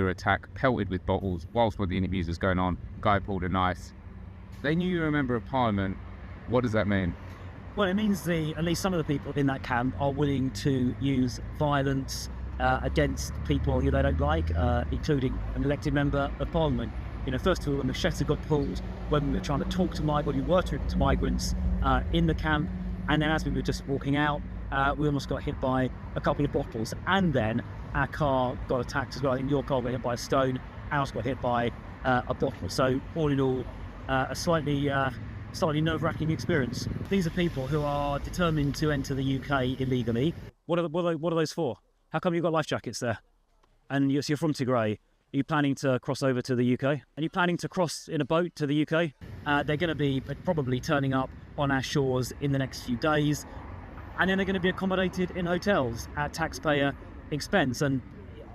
were attacked, pelted with bottles, whilst one of the interviews was going on, guy pulled a knife. They knew you were a member of parliament. What does that mean? Well, it means at least some of the people in that camp are willing to use violence against people who they don't like, including an elected member of parliament. First of all, a machete got pulled when we were trying to talk to migrants in the camp, and then as we were just walking out, we almost got hit by a couple of bottles, and then our car got attacked as well. I think your car got hit by a stone, ours got hit by a bottle. So all in all, a slightly nerve-wracking experience. These are people who are determined to enter the UK illegally. What are those for? How come you've got life jackets there? And you're from Tigray. Are you planning to cross over to the UK? Are you planning to cross in a boat to the UK? They're going to be probably turning up on our shores in the next few days, and then they're going to be accommodated in hotels at taxpayer expense. And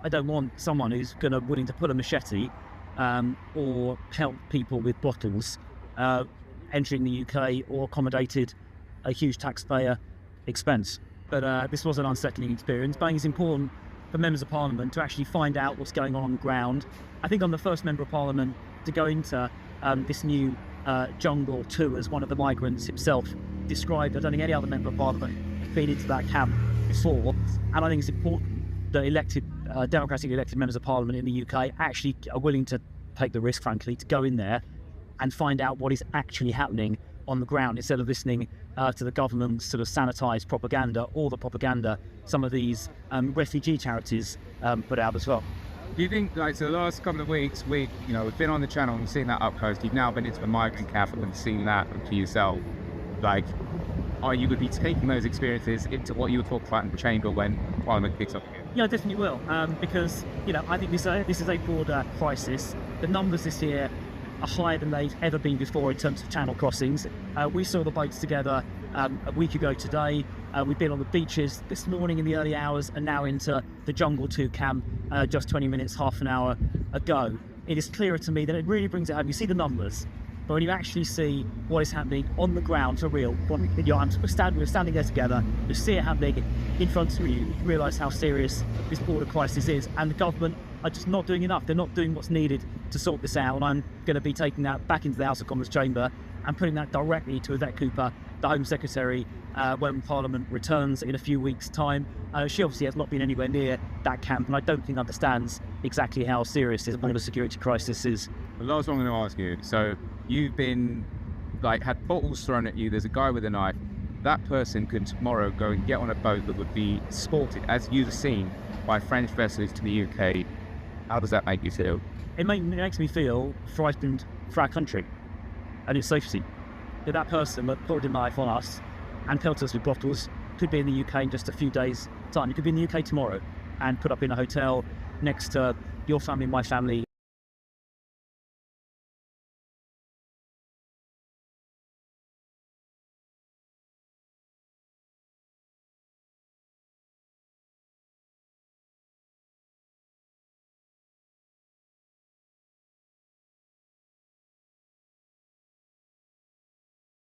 I don't want someone who's willing to pull a machete or pelt people with bottles entering the UK or accommodated a huge taxpayer expense. But this was an unsettling experience. But I think it's important for members of parliament to actually find out what's going on the ground. I think I'm the first member of parliament to go into this new jungle too, as one of the migrants himself described. I don't think any other member of parliament has been into that camp before, and I think it's important that democratically elected members of parliament in the UK actually are willing to take the risk, frankly, to go in there and find out what is actually happening on the ground, instead of listening to the government's sort of sanitised propaganda, or the propaganda some of these refugee charities put out as well. Do you think, so the last couple of weeks, we've been on the channel and seen that up close. You've now been into the migrant camp and seen that for yourself. You would be taking those experiences into what you were talking about in the chamber when Parliament picks up again? Yeah, I definitely will, because I think this is a broader crisis. The numbers this year are higher than they've ever been before in terms of channel crossings. We saw the boats together a week ago today. We've been on the beaches this morning in the early hours, and now into the Jungle 2 camp just 20 minutes, half an hour ago. It is clearer to me that it really brings it home. You see the numbers, but when you actually see what is happening on the ground for real, we're standing there together, you see it happening in front of you, you realise how serious this border crisis is, and the government are just not doing enough. They're not doing what's needed to sort this out, and I'm going to be taking that back into the House of Commons chamber and putting that directly to Yvette Cooper, the Home Secretary, when Parliament returns in a few weeks' time. She obviously has not been anywhere near that camp, and I don't think understands exactly how serious this border security crisis is. The last one I'm going to ask you, so you've been, had bottles thrown at you, there's a guy with a knife. That person could tomorrow go and get on a boat that would be escorted, as you've seen, by French vessels to the UK. How does that make you feel? It makes me feel frightened for our country and its safety. That person that pulled a knife on us and pelted us with bottles could be in the UK in just a few days' time. It could be in the UK tomorrow and put up in a hotel next to your family, my family,